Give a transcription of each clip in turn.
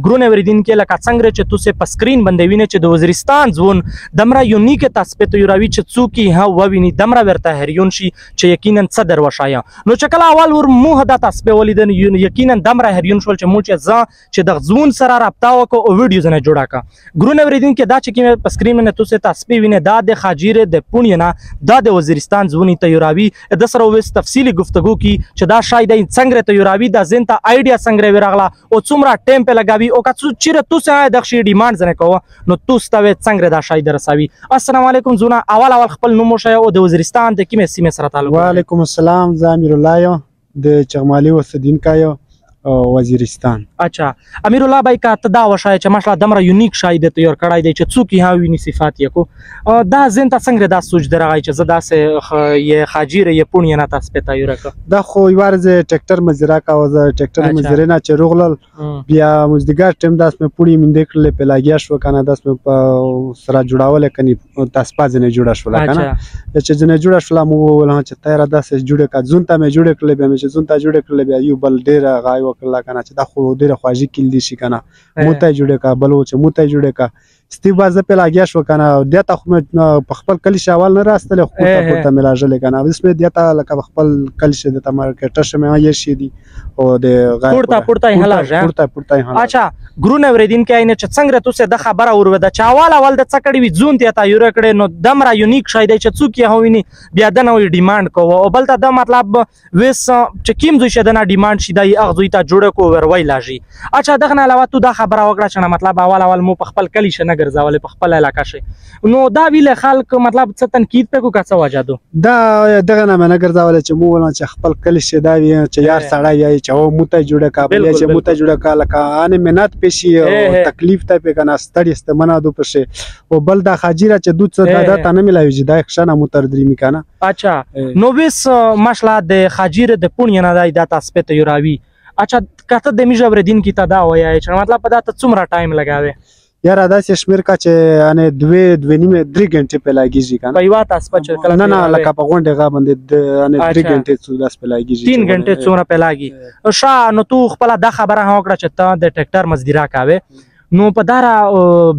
ګرونه اوریدونکي لکه څنګه چې تاسو په سکرین باندې وینئ چې د وزیرستان ځون دمره یونیک تاسو ته یوراوی چې څوک ها وویني دمره ورته هریون شي چې یقینا صدر وشایا نو چې کله اول ور موه د تاسو ولیدن یقینا دمره هریون شول چې مو چې د ځون سره رابطه وکړو او ویډیوز نه جوړا کا ګرونه اوریدونکي دا چې په سکرین باندې تاسو وینئ دا د خاجیره د پونینا دا د وزیرستان ځونی ته یوراوی د سره وس تفصیلی گفتگو کی چې دا شاید څنګه ته یوراوی د زنته ایډیا څنګه ورغلا او څومره ټیم په لګاوی او که چیرې تاسو د شي ډیماند زنه کوو نو تاسو ته څنګه دا شاید رسوي. السلام علیکم زونه اول خپل نوم شای او د وزیرستان د کومه سیمه سره تعلق. وعلیکم السلام زه امیر الله یم د چغمالي وسدین کایو وزیرستان. اچھا امیر الله بای کا ته دا وشای چې ماشاءالله دمره یونیک شاید ته یور کړای دی چې څوک ها ویني صفات یکو دا زین ته څنګه دا سوچ درغای چې زدا سه ی خاجیره ی پونی نه تاسو پتا یور دا خو یوارزه ټریکټر مزرا کا وز ټریکټر مزرا نه چې روغلل بیا مزدګار ټیم داس مې پوری من دکړل په لاګیا شو کنه داس مې سره جوړاول کني تاسو پاز نه جوړا شو کنه چې جن جوړا شو مو ول چې تیر داس جوړه کا زون ته مې جوړه کړل به مې چې زون ته جوړه کړل بیا یو بل ډیر غایو کله کنه چې دا خو ډیره خواږی کیل دي شي کنه موته جوړه کا بلو چې موته جوړه کا ستی باز په لاګیا شو کنه د تا خو په خپل کلی شوال نه راستل خو ته ملاجل کنه اوس په د تا لکه خپل کلی شه د تا مارکیټ شه مې یې شي دي او د غای پورته هلا اچھا ګرونه وریدین کې اینه چې څنګه تاسو د خبره ور ودا چاوال اول د څکړی وی زون ته تا یور کړي نو دمره یونیک شاید چې څوک یې هویني بیا د نوې ډیماند کوو او بل ته د مطلب وس چې کیم زوی شه د ډیماند شي د اغزوی ته جوړه کو ور وای لاجی اچھا دغه نه علاوه تو دا خبره وکړه چې مطلب اول مو په خپل کلی شه ګرځاول په خپل علاقه شي نو دا ویله خلک مطلب څه تنقید په کو کڅه وجادو دا دغه نه نه ګرځاول چې مو ولن چې خپل کلی شه دا وی چې یار سړی یا چې موته جوړه کا بل چې موته جوړه کا لکه ان منات پېشي او تکلیف ته په کنه ستړي استمنه دو پشه او بل دا خاجیره چې دوت څه دا تنه ملایي چې دا ښه مو تر درې میکنه اچھا نو وس ماشلا د خاجیره د پونی نه دا تاسو په یوراوی اچھا کته د میجبر دین کی تدا وای چې مطلب په دا ته څومره ټایم لګاوي یار ادا چې شمیر کا چې ان 2 نیمه 3 غنټه په لګیږي کنه په یوه تاسو په کله نه لکه په غونډه غا باندې ان 3 غنټه څو لاس په لګیږي 3 غنټه څومره په لګي شا نو تو خپل دا خبره هوکړه چې ته د ټریکټر مزدورا کاوه نو په دارا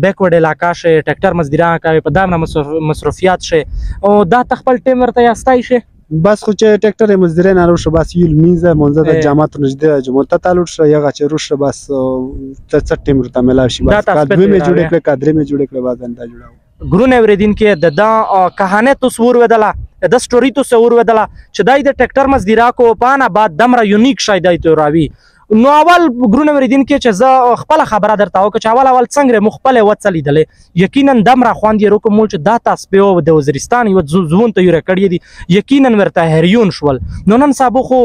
بیکورډ علاقہ شه ټریکټر مزدورا کاوه په دامه مصرفیات شه او دا تخپل ټیم ورته یاستای شه بس خو چې ټریکټر مزدوري نه روشه بس یل میزه منځ د جامعات نږدې جمعه تعالو شه یغه چې روشه بس څه ټیم ورته ملا شي بس کادوی مې جوړ کړ کادرې مې جوړ کړ باز انده جوړاو ګرونه اوریدین کې د کہانه تو سور ودلا د سټوري تو سور ودلا چې دای د ټریکټر مزدورا کو پانا بعد دمره یونیک شاید ایت راوی نو اول ګرونه اوریدین کې چې ز خپل خبره درته او چې اول څنګه مخبل وڅلی دلې یقینا دمره خواندې روکو مول چې دا تاسو په د وزیرستان یو ځون ته یور کړی دي یقینا ورته هریون شول نو نن سبا خو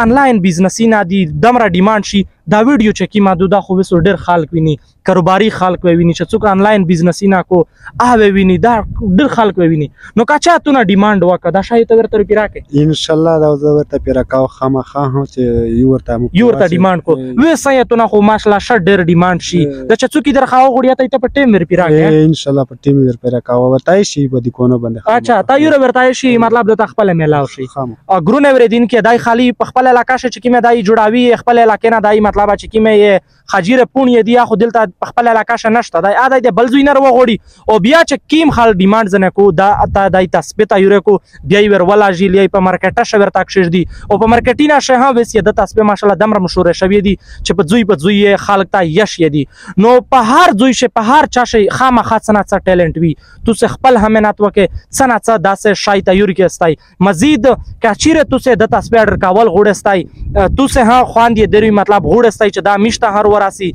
انلاین بزنسینه دي دمره ډیماند شي دا ویډیو چې کی ماده خو وسو ډیر خلک ویني کاروباري خلک ویني چې څوک انلاین بزنسینه کو اوه ویني دا ډیر خلک ویني نو کاچا ته نه ډیماند وکړه دا شاید ورته پیراکه ان شاء الله دا ورته پیراکاو خامخا چې یو ورته ډیماند کو وې سایتونه خو ماشاءالله ش ډیر ډیماند شي د چې څوک درخواو غوړیا ته په ټیم ور پیراکه ان شاء الله په ټیم ور پیراکاو ورته شي په دې کونو باندې اچھا تا یو ورته شي مطلب د خپل میلاو شي ګرونه ورېدین کې دای خالی په خپل علاقہ ش چې کی مې دای جوړاوي خپل علاقې نه دای مطلب چې کی مې خاجیره پونی دی خو دلته په خپل علاقہ ش نشته دای اده د بلزوی نه وغوړي او بیا چې کیم خل ډیماند زنه کو دا اته دای تثبیت ایره کو بیا ور ولا جیلی په مارکیټ ش ورته کښ دی او په مارکیټینا شه ها وس د تثبیت ماشاءالله دمر مشهور شوی دی چې په زوی خلک ته یش یدي نو په هر زوی شه په هر چا شه خامخا څنګه څه ټیلنټ وی تو سه خپل همنات وکه څنګه څه داسه شای تیور کې استای مزید کچیره تو سه د تثبیت ډر کاول غوړستای تو سه ها خوان دی دری مطلب غوړستای چې دا مشته هر وراسي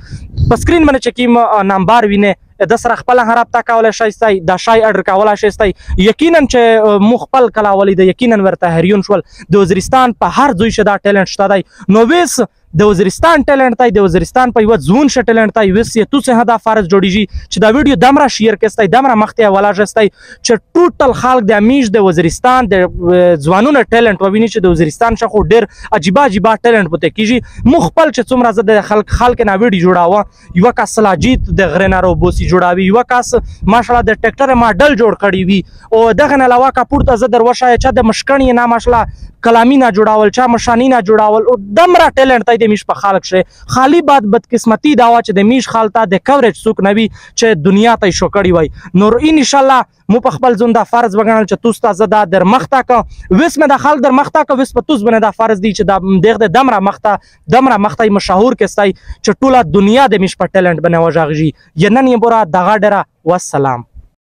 په سکرین باندې چې کیم نمبر وینه د سره خپل رابطه کولای شئ دا شای اډر کولای شئ یقینا چې مخبل کلا ولید یقینا ورته هریون شول د وزیرستان په هر ځای شدا ټیلنټ شته دی نو ویس د وزیرستان ټیلنټ دی د وزیرستان په یو ځون ش ټیلنټ دی ویس تو څه هدا فرض جوړیږي چې دا ویډیو دمره شیر کېستای دمره مخته ولا جستای چې ټوټل خلک د امیش د وزیرستان د ځوانونو ټیلنټ وویني چې د وزیرستان شخو ډیر عجیب ټیلنټ پته کیږي مخبل چې څومره زده د خلک نه ویډیو جوړاوه یو کس سلاجیت د غرنارو بوسی جوړاوي یو کس ماشاءالله د ټریکټر ماډل جوړ کړی وي او دغه نه علاوه کا پورته زه در وشای چې د مشکڼې نه ماشاءالله کلامی نه جوړول چا مشانی نه جوړول او دمره ټیلنټ دی د میش په خلق شه خالی بدقسمتی دا وا چې د میش خالتا د کوریج سوک نوي چې دنیا ته شو کړی وای نور ان شاء الله مو په خپل زنده فرض وګڼل چې توس ته زدا در مخته کا وس مې د خلک در مخته کا وس په توس بنه دا فرض دی چې دا دغه دمره مخته مشهور کستای چې ټوله دنیا د میش په ټیلنټ بنه وژغږي ینن یې بورا دغه ډره والسلام